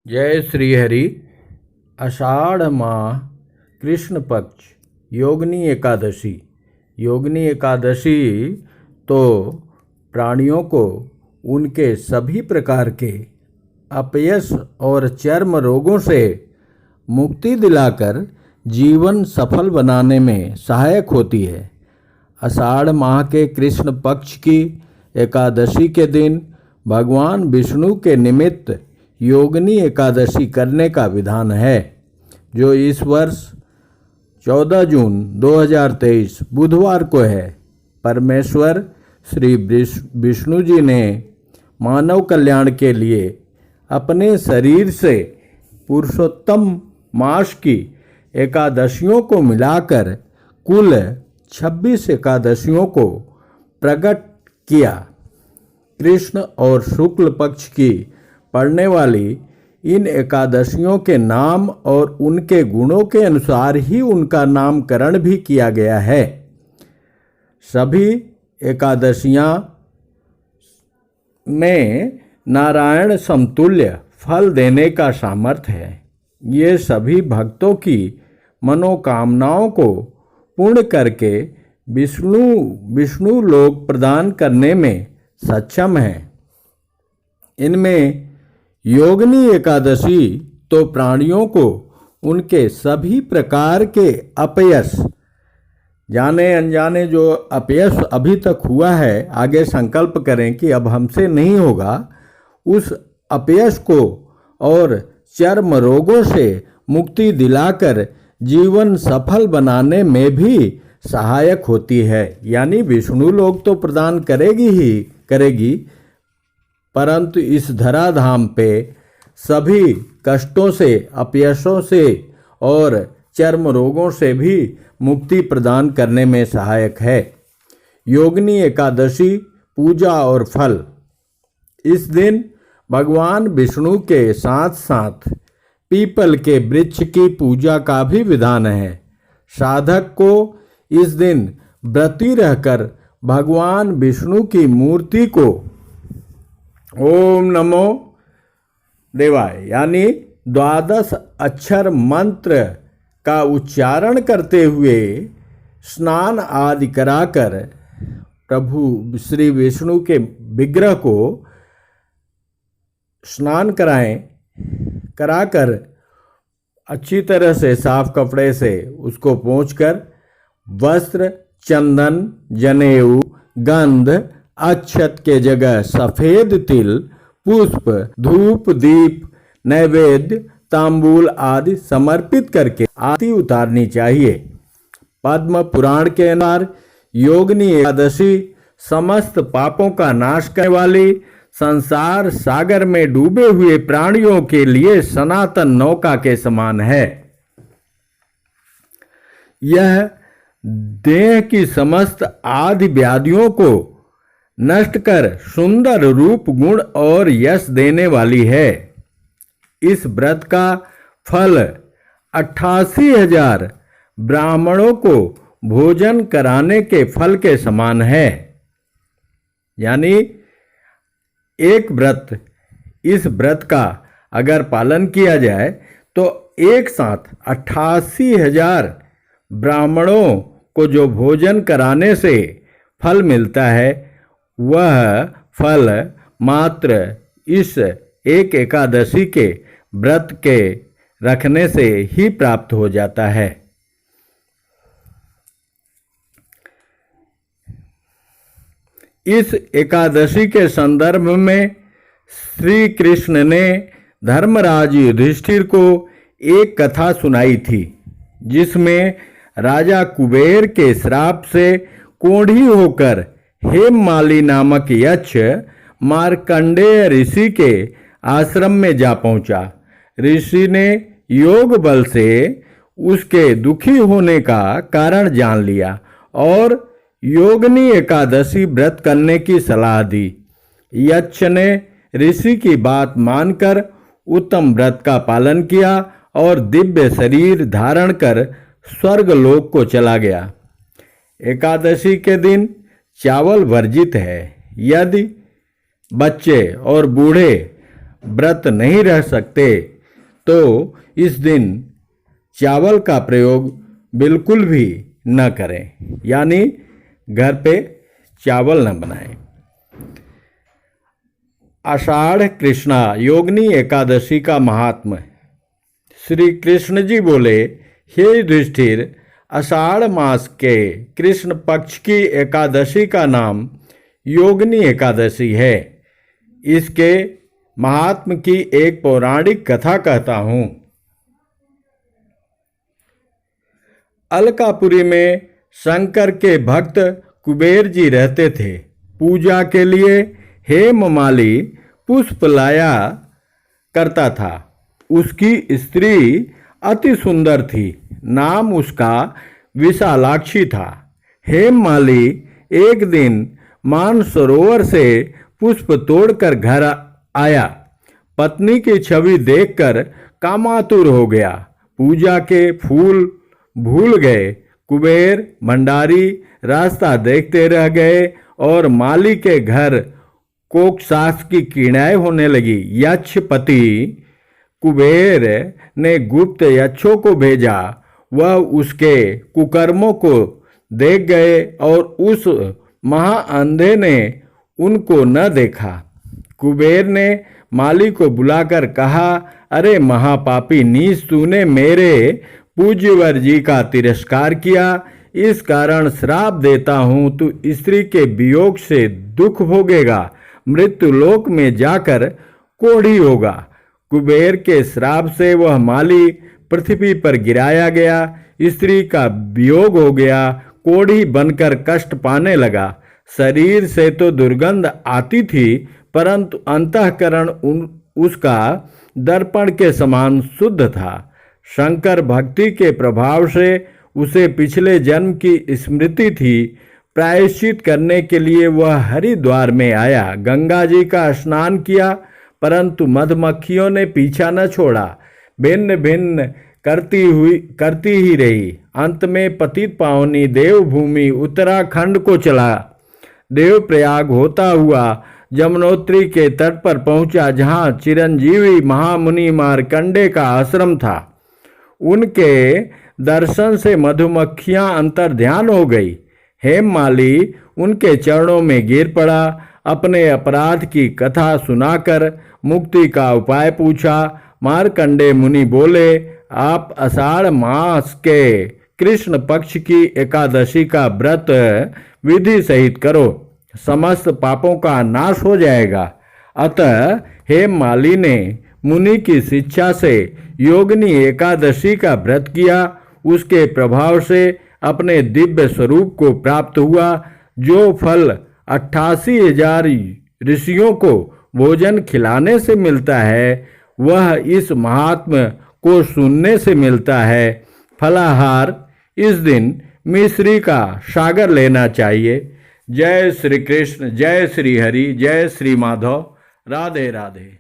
जय श्री हरि। आषाढ़ माह कृष्ण पक्ष योगिनी एकादशी। योगिनी एकादशी तो प्राणियों को उनके सभी प्रकार के अपयश और चर्म रोगों से मुक्ति दिलाकर जीवन सफल बनाने में सहायक होती है। आषाढ़ माह के कृष्ण पक्ष की एकादशी के दिन भगवान विष्णु के निमित्त योगिनी एकादशी करने का विधान है, जो इस वर्ष 14 जून 2023 बुधवार को है। परमेश्वर श्री विष्णु जी ने मानव कल्याण के लिए अपने शरीर से पुरुषोत्तम मास की एकादशियों को मिलाकर कुल 26 एकादशियों को प्रकट किया। कृष्ण और शुक्ल पक्ष की पड़ने वाली इन एकादशियों के नाम और उनके गुणों के अनुसार ही उनका नामकरण भी किया गया है। सभी एकादशियां में नारायण समतुल्य फल देने का सामर्थ्य है। ये सभी भक्तों की मनोकामनाओं को पूर्ण करके विष्णु लोक प्रदान करने में सक्षम है। इनमें योगिनी एकादशी तो प्राणियों को उनके सभी प्रकार के अपयश, जाने अनजाने जो अपयश अभी तक हुआ है, आगे संकल्प करें कि अब हमसे नहीं होगा, उस अपयश को और चर्म रोगों से मुक्ति दिलाकर जीवन सफल बनाने में भी सहायक होती है। यानी विष्णु लोक तो प्रदान करेगी, परंतु इस धराधाम पे सभी कष्टों से, अपयशों से और चर्म रोगों से भी मुक्ति प्रदान करने में सहायक है। योगिनी एकादशी पूजा और फल। इस दिन भगवान विष्णु के साथ साथ पीपल के वृक्ष की पूजा का भी विधान है। साधक को इस दिन व्रती रहकर भगवान विष्णु की मूर्ति को ओम नमो देवाय यानी 12 अक्षर मंत्र का उच्चारण करते हुए स्नान आदि कराकर प्रभु श्री विष्णु के विग्रह को स्नान कराकर अच्छी तरह से साफ कपड़े से उसको पोंछकर वस्त्र, चंदन, जनेऊ, गंध, अक्षत के जगह सफेद तिल, पुष्प, धूप, दीप, नैवेद्य, तांबूल आदि समर्पित करके आरती उतारनी चाहिए। पद्म पुराण के अनुसार योगिनी एकादशी समस्त पापों का नाश करने वाली, संसार सागर में डूबे हुए प्राणियों के लिए सनातन नौका के समान है। यह देह की समस्त आदि व्याधियों को नष्ट कर सुंदर रूप, गुण और यश देने वाली है। इस व्रत का फल 88,000 ब्राह्मणों को भोजन कराने के फल के समान है। यानी इस व्रत का अगर पालन किया जाए तो एक साथ 88,000 ब्राह्मणों को जो भोजन कराने से फल मिलता है, वह फल मात्र इस एक एकादशी के व्रत के रखने से ही प्राप्त हो जाता है। इस एकादशी के संदर्भ में श्री कृष्ण ने धर्मराज युधिष्ठिर को एक कथा सुनाई थी, जिसमें राजा कुबेर के श्राप से कोढ़ी होकर हेममाली नामक यक्ष मार्कंडेय ऋषि के आश्रम में जा पहुंचा। ऋषि ने योग बल से उसके दुखी होने का कारण जान लिया और योगिनी एकादशी व्रत करने की सलाह दी। यक्ष ने ऋषि की बात मानकर उत्तम व्रत का पालन किया और दिव्य शरीर धारण कर स्वर्गलोक को चला गया। एकादशी के दिन चावल वर्जित है। यदि बच्चे और बूढ़े व्रत नहीं रह सकते तो इस दिन चावल का प्रयोग बिल्कुल भी न करें, यानी घर पे चावल न बनाएं। आषाढ़ कृष्णा योगिनी एकादशी का महात्म्य। श्री कृष्ण जी बोले, हे युधिष्ठिर, आषाढ़ मास के कृष्ण पक्ष की एकादशी का नाम योगिनी एकादशी है। इसके महात्म की एक पौराणिक कथा कहता हूँ। अलकापुरी में शंकर के भक्त कुबेर जी रहते थे। पूजा के लिए हेममाली पुष्प लाया करता था। उसकी स्त्री अति सुंदर थी, नाम उसका विशालाक्षी था। हेममाली एक दिन मानसरोवर से पुष्प तोड़कर घर आया। पत्नी की छवि देखकर कामातुर हो गया। पूजा के फूल भूल गए। कुबेर भंडारी रास्ता देखते रह गए और माली के घर कोकसास की क्रीड़ाएं होने लगी। यक्षपति कुबेर ने गुप्त यक्षों को भेजा। वह उसके कुकर्मों को देख गए और उस महाअंधे ने उनको न देखा। कुबेर ने माली को बुलाकर कहा, अरे महापापी नीच, तूने मेरे पूज्यवर जी का तिरस्कार किया। इस कारण श्राप देता हूँ, तू स्त्री के वियोग से दुख भोगेगा, मृत्यु लोक में जाकर कोढ़ी होगा। कुबेर के श्राप से वह माली पृथ्वी पर गिराया गया। स्त्री का वियोग हो गया, कोढ़ी बनकर कष्ट पाने लगा। शरीर से तो दुर्गंध आती थी, परंतु अंतःकरण उसका दर्पण के समान शुद्ध था। शंकर भक्ति के प्रभाव से उसे पिछले जन्म की स्मृति थी। प्रायश्चित करने के लिए वह हरिद्वार में आया। गंगा जी का स्नान किया, परंतु मधुमक्खियों ने पीछा न छोड़ा। भिन्न भिन्न करती ही रही। अंत में पतित पावनी देवभूमि उत्तराखंड को चला। देवप्रयाग होता हुआ जमुनोत्री के तट पर पहुंचा, जहां चिरंजीवी महामुनि मार्कंडे का आश्रम था। उनके दर्शन से मधुमक्खियां अंतर्ध्यान हो गई। हेममाली उनके चरणों में गिर पड़ा। अपने अपराध की कथा सुनाकर मुक्ति का उपाय पूछा। मार्कंडे मुनि बोले, आप आषाढ़ मास के कृष्ण पक्ष की एकादशी का व्रत विधि सहित करो, समस्त पापों का नाश हो जाएगा। अतः हेममाली ने मुनि की शिक्षा से योगिनी एकादशी का व्रत किया। उसके प्रभाव से अपने दिव्य स्वरूप को प्राप्त हुआ। जो फल 88,000 ऋषियों को भोजन खिलाने से मिलता है, वह इस महात्म्य को सुनने से मिलता है। फलाहार इस दिन मिश्री का सागर लेना चाहिए। जय श्री कृष्ण, जय श्री हरि, जय श्री माधव। राधे राधे।